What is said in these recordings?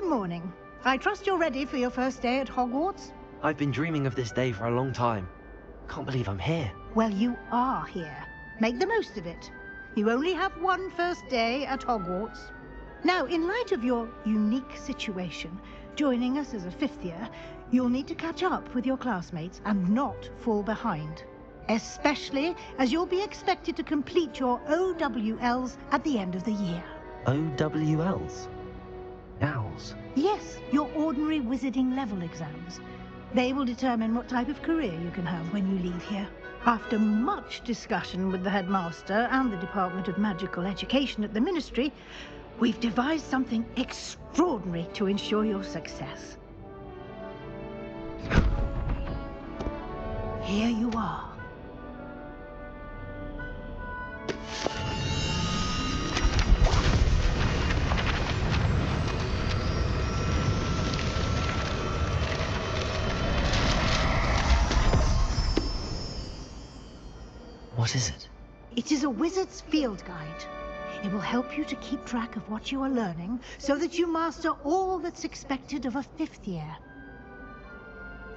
Good morning. I trust you're ready for your first day at Hogwarts? I've been dreaming of this day for a long time. Can't believe I'm here. Well, you are here. Make the most of it. You only have one first day at Hogwarts. Now, in light of your unique situation, joining us as a fifth year, you'll need to catch up with your classmates and not fall behind. Especially as you'll be expected to complete your OWLs at the end of the year. OWLs? Owls? Yes, your ordinary wizarding level exams. They will determine what type of career you can have when you leave here. After much discussion with the headmaster and the Department of Magical Education at the Ministry, we've devised something extraordinary to ensure your success. Here you are. What is it? It is a wizard's field guide. It will help you to keep track of what you are learning so that you master all that's expected of a fifth year.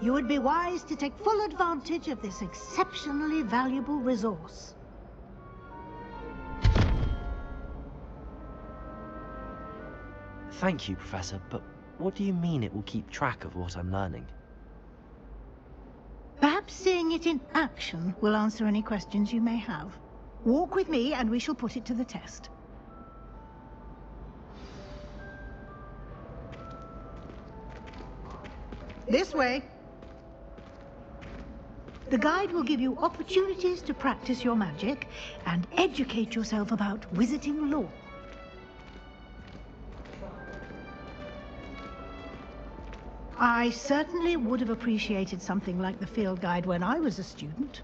You would be wise to take full advantage of this exceptionally valuable resource. Thank you, Professor, but what do you mean it will keep track of what I'm learning? Perhaps seeing it in action will answer any questions you may have. Walk with me and we shall put it to the test. This way. The guide will give you opportunities to practice your magic and educate yourself about wizarding lore. I certainly would have appreciated something like the field guide when I was a student.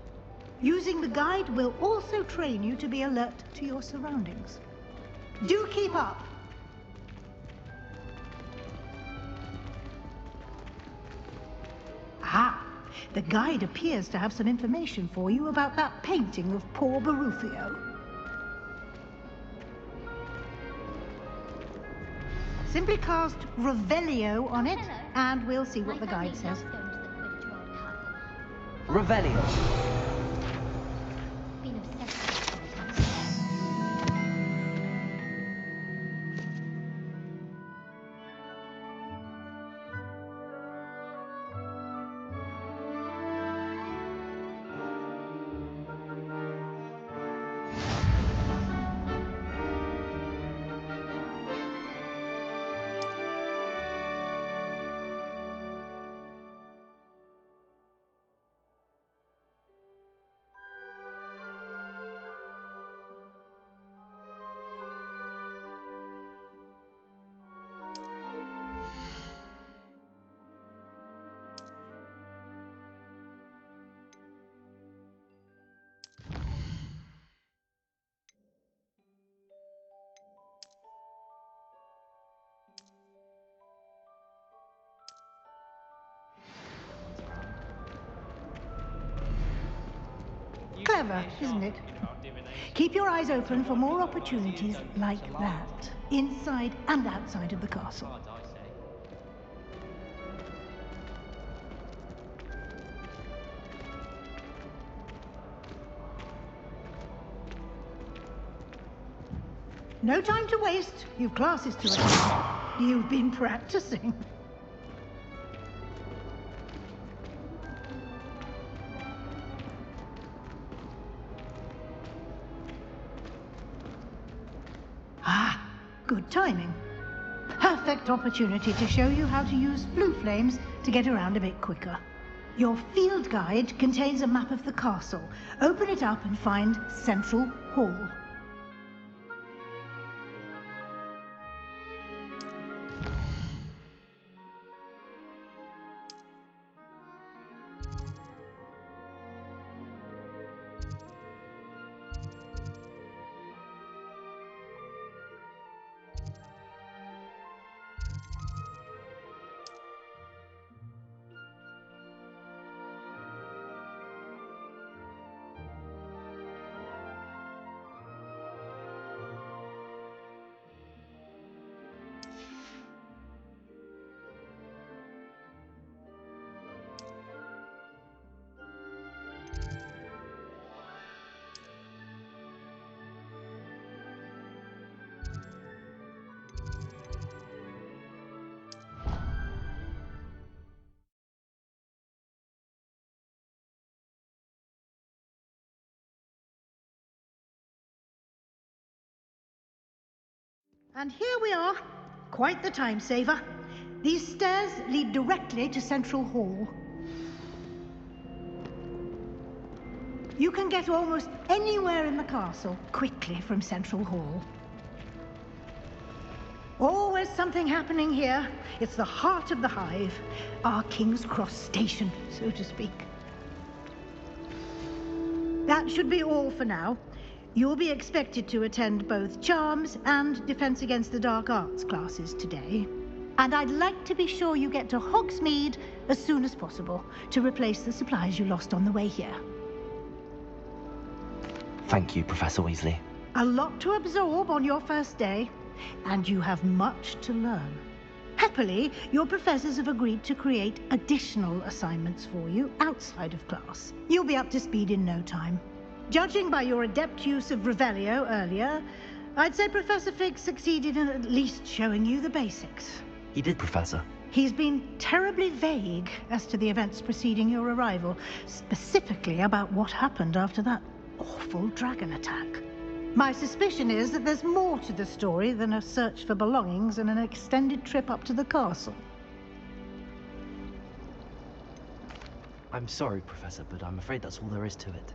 Using the guide will also train you to be alert to your surroundings. Do keep up! Ah, the guide appears to have some information for you about that painting of poor Barufio. Simply cast Revelio on it, and we'll see what the guide says. Revelio. Been obsessed with it. Clever, isn't it? Keep your eyes open for more opportunities like that, inside and outside of the castle. No time to waste. You've classes to attend. You've been practicing. Ah, good timing. Perfect opportunity to show you how to use blue flames to get around a bit quicker. Your field guide contains a map of the castle. Open it up and find Central Hall. And here we are. Quite the time saver. These stairs lead directly to Central Hall. You can get almost anywhere in the castle quickly from Central Hall. Always something happening here. It's the heart of the hive, our King's Cross station, so to speak. That should be all for now. You'll be expected to attend both Charms and Defense Against the Dark Arts classes today. And I'd like to be sure you get to Hogsmeade as soon as possible to replace the supplies you lost on the way here. Thank you, Professor Weasley. A lot to absorb on your first day, and you have much to learn. Happily, your professors have agreed to create additional assignments for you outside of class. You'll be up to speed in no time. Judging by your adept use of Revelio earlier, I'd say Professor Fig succeeded in at least showing you the basics. He did, Professor. He's been terribly vague as to the events preceding your arrival, specifically about what happened after that awful dragon attack. My suspicion is that there's more to the story than a search for belongings and an extended trip up to the castle. I'm sorry, Professor, but I'm afraid that's all there is to it.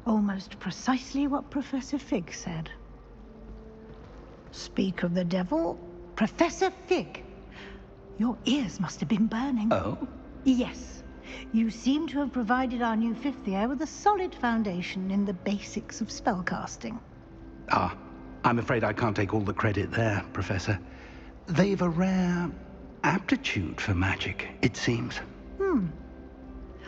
Almost precisely what Professor Fig said. Speak of the devil, Professor Fig. Your ears must have been burning. Oh? Yes. You seem to have provided our new fifth year with a solid foundation in the basics of spellcasting. Ah, I'm afraid I can't take all the credit there, Professor. They've a rare aptitude for magic, it seems.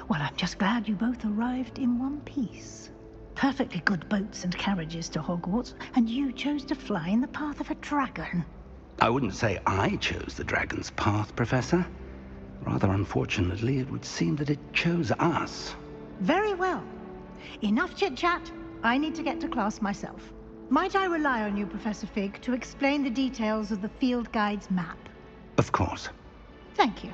Well, I'm just glad you both arrived in one piece. Perfectly good boats and carriages to Hogwarts, and you chose to fly in the path of a dragon. I wouldn't say I chose the dragon's path, Professor. Rather unfortunately, it would seem that it chose us. Very well. Enough chit-chat. I need to get to class myself. Might I rely on you, Professor Fig, to explain the details of the field guide's map? Of course. Thank you.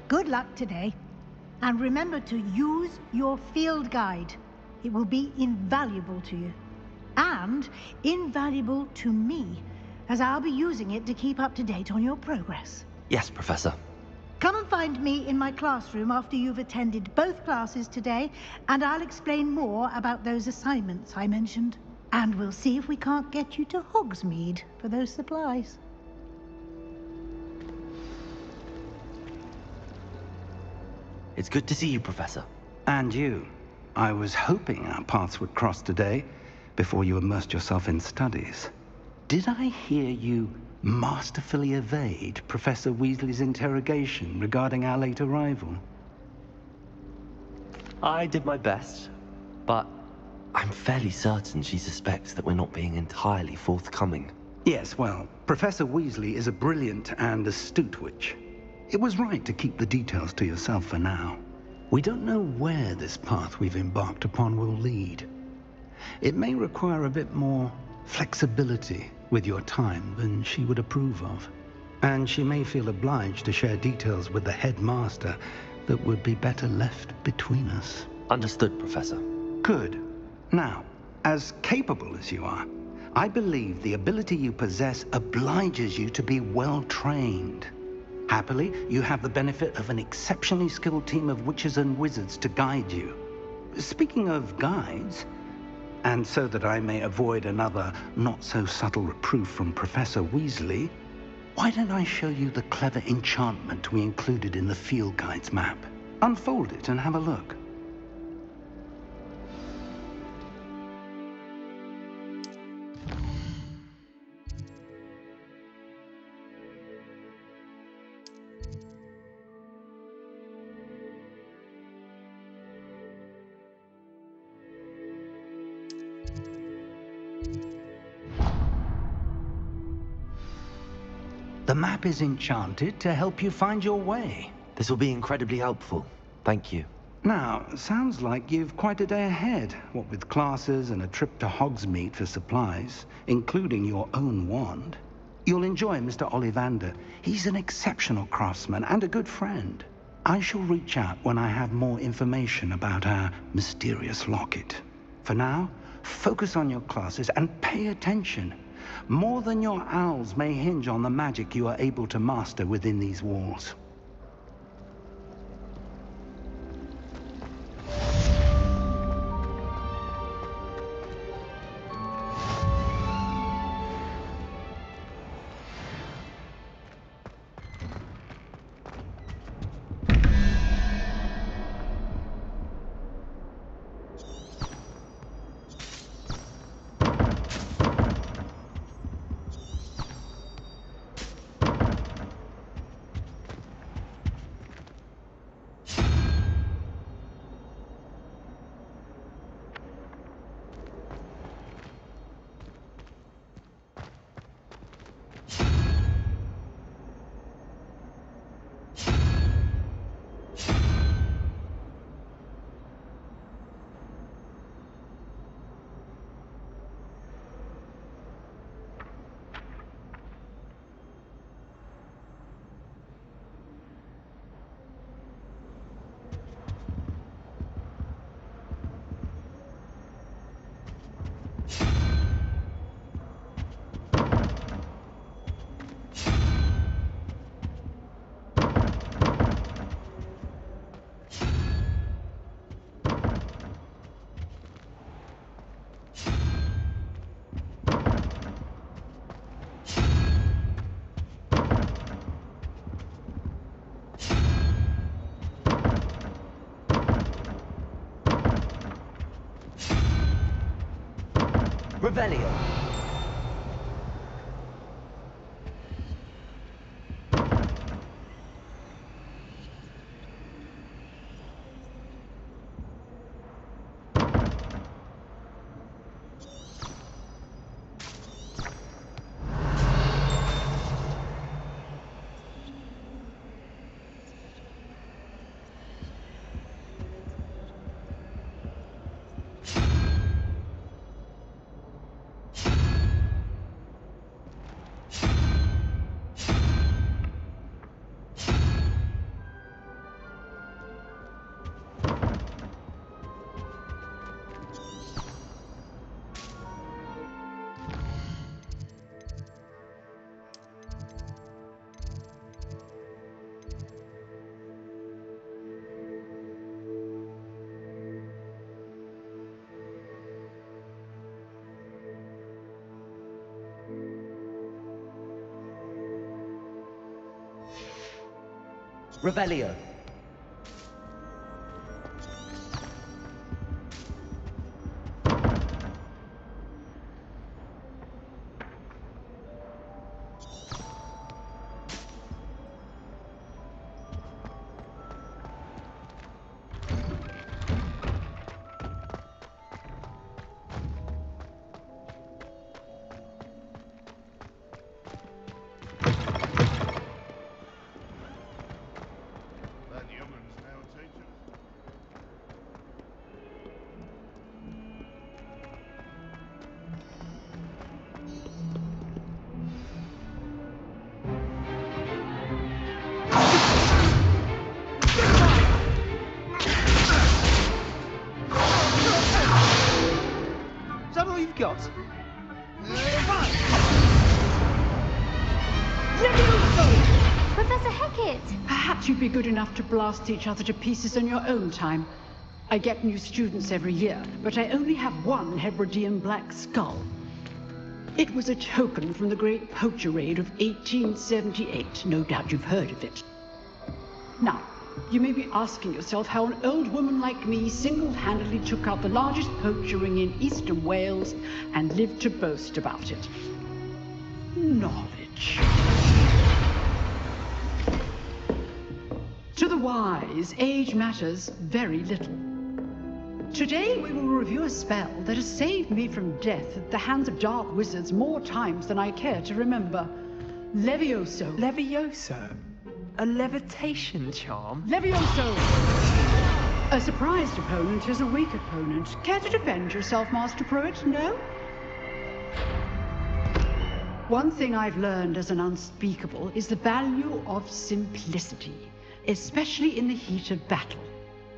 Good luck today. And remember to use your field guide. It will be invaluable to you. And invaluable to me, as I'll be using it to keep up to date on your progress. Yes, Professor. Come and find me in my classroom after you've attended both classes today, and I'll explain more about those assignments I mentioned. And we'll see if we can't get you to Hogsmeade for those supplies. It's good to see you, Professor. And you. I was hoping our paths would cross today, before you immersed yourself in studies. Did I hear you masterfully evade Professor Weasley's interrogation regarding our late arrival? I did my best, but I'm fairly certain she suspects that we're not being entirely forthcoming. Yes, well, Professor Weasley is a brilliant and astute witch. It was right to keep the details to yourself for now. We don't know where this path we've embarked upon will lead. It may require a bit more flexibility with your time than she would approve of. And she may feel obliged to share details with the headmaster that would be better left between us. Understood, Professor. Good. Now, as capable as you are, I believe the ability you possess obliges you to be well trained. Happily, you have the benefit of an exceptionally skilled team of witches and wizards to guide you. Speaking of guides, and so that I may avoid another not-so-subtle reproof from Professor Weasley, why don't I show you the clever enchantment we included in the field guide's map? Unfold it and have a look. The map is enchanted to help you find your way. This will be incredibly helpful. Thank you. Now, sounds like you've quite a day ahead, what with classes and a trip to Hogsmeade for supplies, including your own wand. You'll enjoy Mr. Ollivander. He's an exceptional craftsman and a good friend. I shall reach out when I have more information about our mysterious locket. For now, Focus on your classes and pay attention. More than your owls may hinge on the magic you are able to master within these walls. Revelio. Revelio. Is that all you've got? Professor Hackett! Perhaps you'd be good enough to blast each other to pieces on your own time. I get new students every year, but I only have one Hebridean black skull. It was a token from the great poacher raid of 1878. No doubt you've heard of it. Now, you may be asking yourself how an old woman like me single-handedly took out the largest poacher ring in eastern Wales and lived to boast about it. Knowledge. To the wise, age matters very little. Today we will review a spell that has saved me from death at the hands of dark wizards more times than I care to remember. Levioso. Levioso? A levitation charm? Levioso! A surprised opponent is a weak opponent. Care to defend yourself, Master Pruitt? No? One thing I've learned as an unspeakable is the value of simplicity, especially in the heat of battle.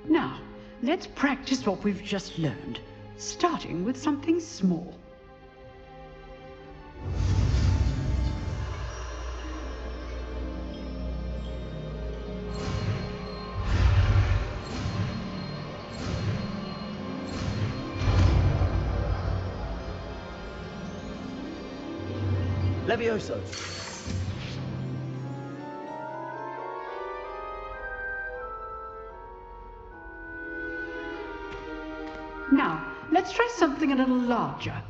Now, let's practice what we've just learned. starting with something small. Levioso. Now, let's try something a little larger.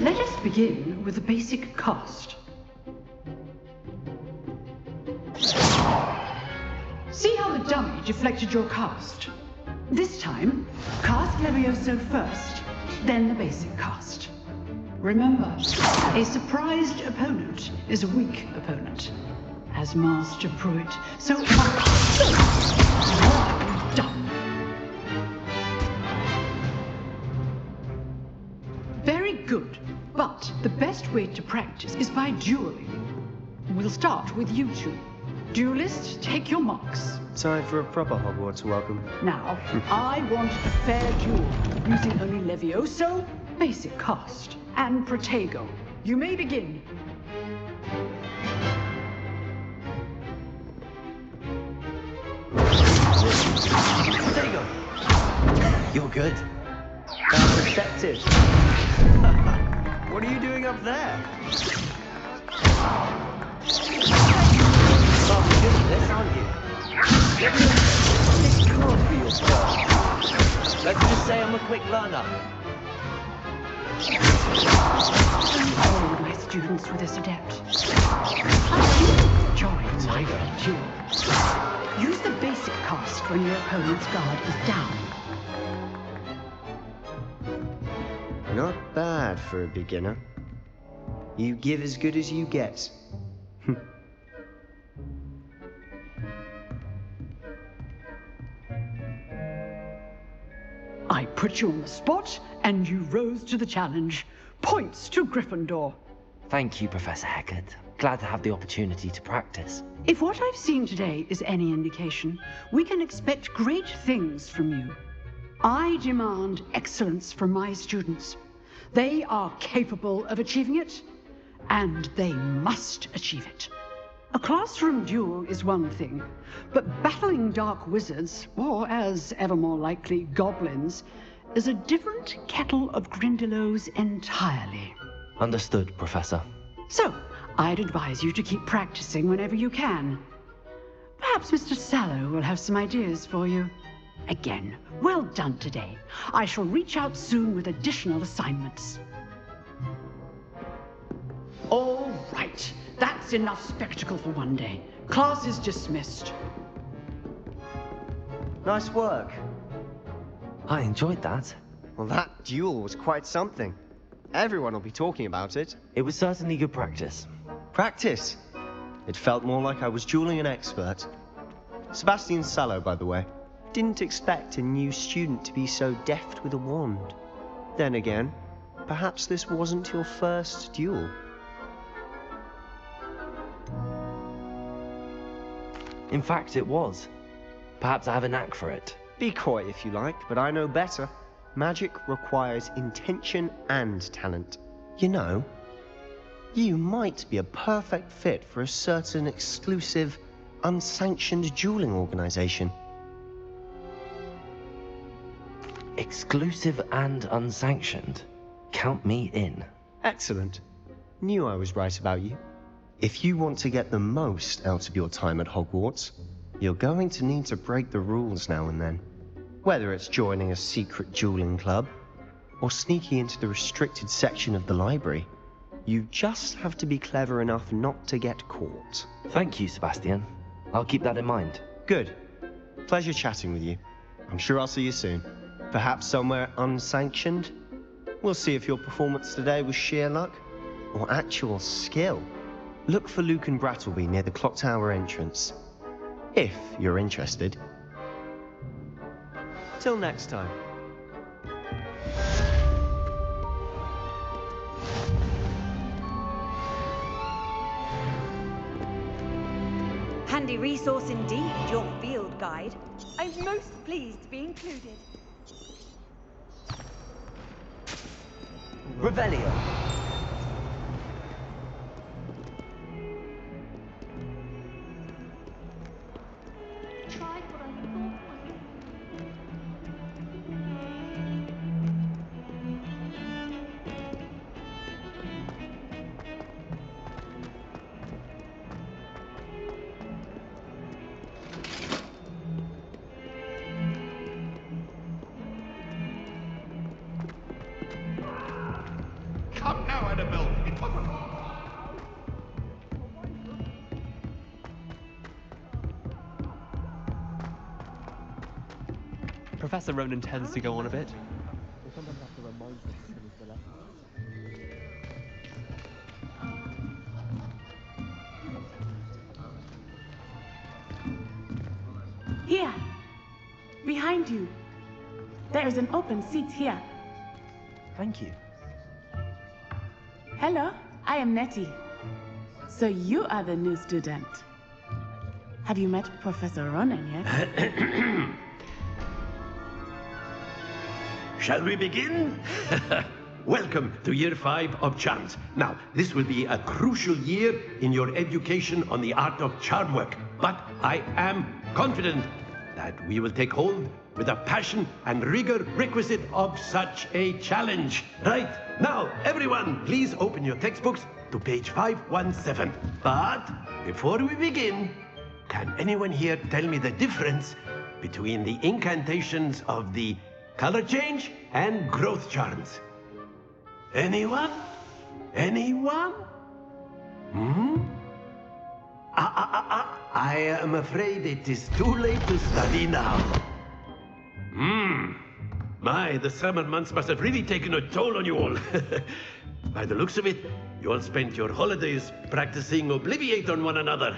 Let us begin with the basic cast. See how the dummy deflected your cast? This time, cast Levioso first, then the basic cast. Remember, a surprised opponent is a weak opponent, as Master Pruitt. So, well done. Very good, but the best way to practice is by dueling. We'll start with you two. Duelists, take your marks. Time for a proper Hogwarts welcome. Now, I want a fair duel, using only Levioso, basic cast, and Protego. You may begin. Protego. You're good. That's effective. What are you doing up there? Oh, you're good at this, aren't you? This can't be your first. Let's just say I'm a quick learner. All my students were this adept. I join my duel. Use the basic cast when your opponent's guard is down. Not bad for a beginner. You give as good as you get. I put you on the spot, and you rose to the challenge. Points to Gryffindor. Thank you, Professor Hecat. Glad to have the opportunity to practice. If what I've seen today is any indication, we can expect great things from you. I demand excellence from my students. They are capable of achieving it, and they must achieve it. A classroom duel is one thing, but battling dark wizards, or as ever more likely, goblins, is a different kettle of Grindylows entirely. Understood, Professor. So, I'd advise you to keep practicing whenever you can. Perhaps Mr. Sallow will have some ideas for you. Again, well done today. I shall reach out soon with additional assignments. All right. That's enough spectacle for one day. Class is dismissed. Nice work. I enjoyed that. Well, that duel was quite something. Everyone will be talking about it. It was certainly good practice. Practice. It felt more like I was dueling an expert. Sebastian Sallow, by the way. Didn't expect a new student to be so deft with a wand. Then again, perhaps this wasn't your first duel. In fact, it was. Perhaps I have a knack for it. Be coy if you like, but I know better. Magic requires intention and talent. You know, you might be a perfect fit for a certain exclusive, unsanctioned dueling organization. Exclusive and unsanctioned. Count me in. Excellent. Knew I was right about you. If you want to get the most out of your time at Hogwarts, you're going to need to break the rules now and then. Whether it's joining a secret dueling club, or sneaking into the restricted section of the library, you just have to be clever enough not to get caught. Thank you, Sebastian. I'll keep that in mind. Good. Pleasure chatting with you. I'm sure I'll see you soon. Perhaps somewhere unsanctioned? We'll see if your performance today was sheer luck, or actual skill. Look for Luke and Brattleby near the clock tower entrance. If you're interested. Till next time. Handy resource indeed, your field guide. I'm most pleased to be included. Revelio. Tried what I thought was Come now, Annabelle. It wasn't. Professor Ronan tends to go on a bit. Here! Behind you! There is an open seat here. Thank you. Hello, I am Nettie. So you are the new student. Have you met Professor Ronan yet? Shall we begin? Welcome to Year 5 of Charms. Now, this will be a crucial year in your education on the art of charm work. But I am confident that we will take hold with the passion and rigor requisite of such a challenge. Right, now, everyone, please open your textbooks to page 517. But before we begin, can anyone here tell me the difference between the incantations of the color change and growth charms? Anyone? Anyone? I am afraid it is too late to study now. My, the summer months must have really taken a toll on you all. By the looks of it, you all spent your holidays practicing Obliviate on one another.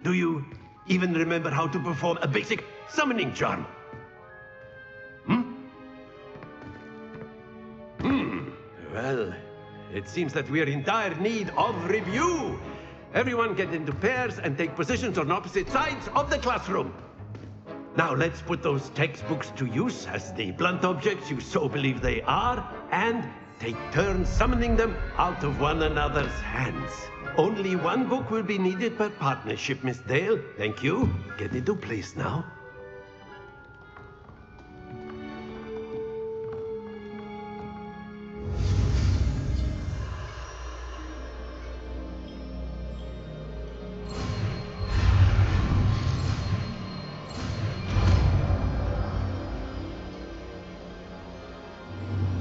Do you even remember how to perform a basic summoning charm? Well, it seems that we are in dire need of review. Everyone get into pairs and take positions on opposite sides of the classroom. Now let's put those textbooks to use as the blunt objects you so believe they are, and take turns summoning them out of one another's hands. Only one book will be needed per partnership, Miss Dale. Thank you. Get into place now.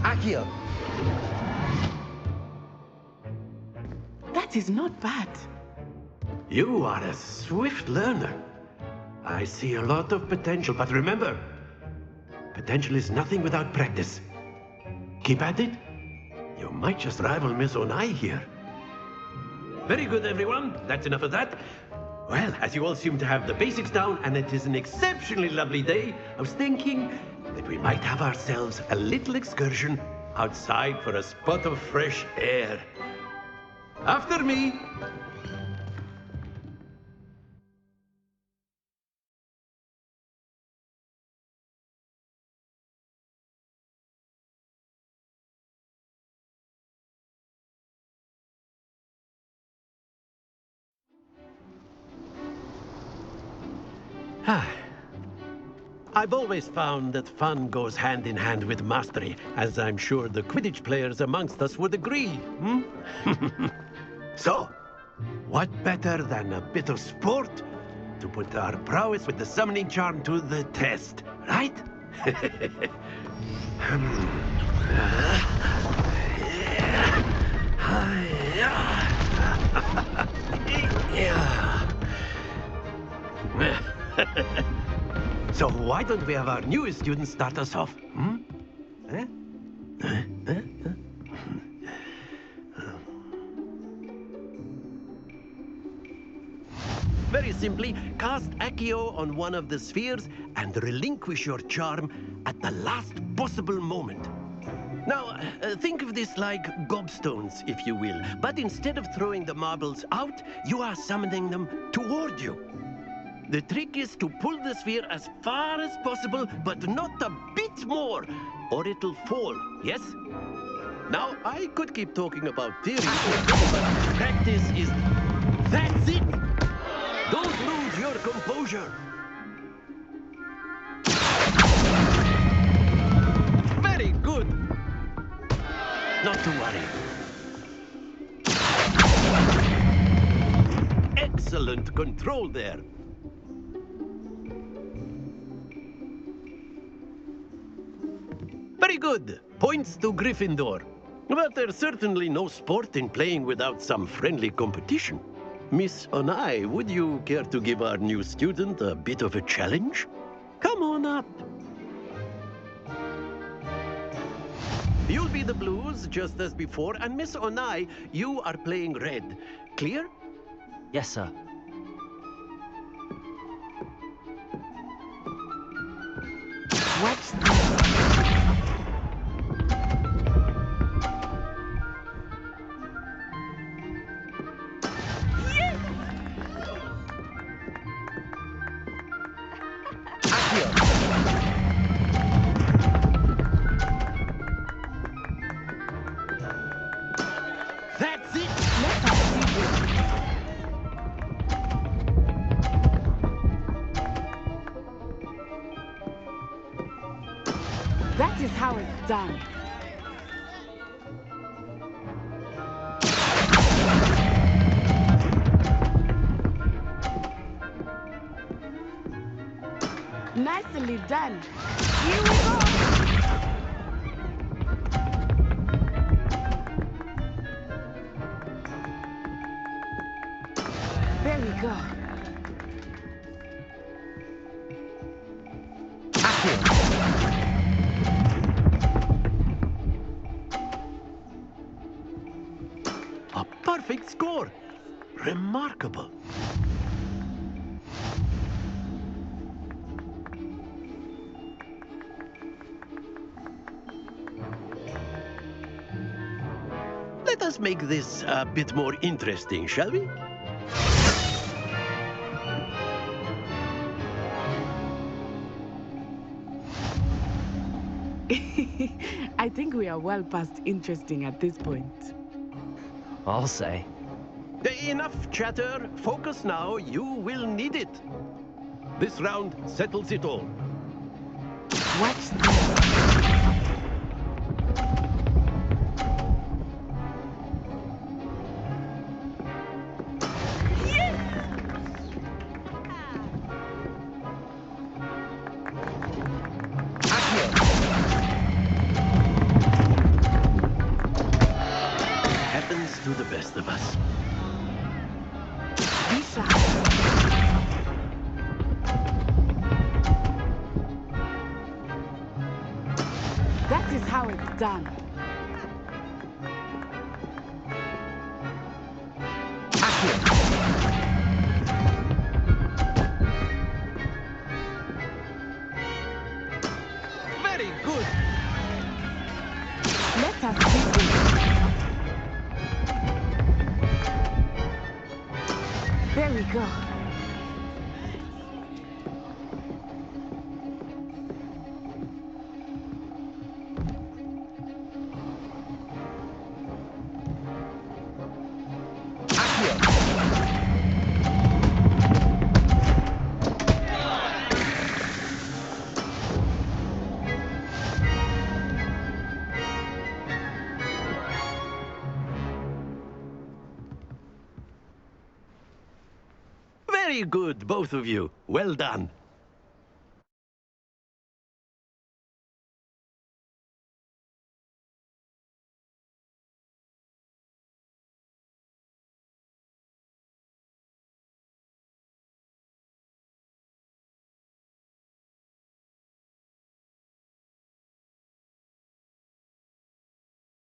Accio. That is not bad. You are a swift learner. I see a lot of potential, but remember, potential is nothing without practice. Keep at it. You might just rival Miss Onai here. Very good, everyone. That's enough of that. Well, as you all seem to have the basics down, and it is an exceptionally lovely day, I was thinking that we might have ourselves a little excursion outside for a spot of fresh air. After me. I've always found that fun goes hand in hand with mastery, as I'm sure the Quidditch players amongst us would agree. So, what better than a bit of sport to put our prowess with the summoning charm to the test, right? So why don't we have our newest student start us off? Very simply, cast Accio on one of the spheres and relinquish your charm at the last possible moment. Now, think of this like gobstones, if you will. But instead of throwing the marbles out, you are summoning them toward you. The trick is to pull the sphere as far as possible, but not a bit more, or it'll fall, yes? Now, I could keep talking about theory all day, but practice is... That's it! Don't lose your composure. Very good. Not to worry. Excellent control there. Very good. Points to Gryffindor. But there's certainly no sport in playing without some friendly competition. Miss Onai, would you care to give our new student a bit of a challenge? Come on up. You'll be the blues, just as before, and Miss Onai, you are playing red. Clear? Yes, sir. Watch this. That's it! That is how it's done. Nicely done. Here we go. There we go. A perfect score. Remarkable. Let us make this a bit more interesting, shall we? I think we are well past interesting at this point. I'll say. Enough chatter. Focus now. You will need it. This round settles it all. Watch this. Happens to the best of us. Be sharp. That is how it's done. Very good. Let us begin. There we go. Very good, both of you. Well done.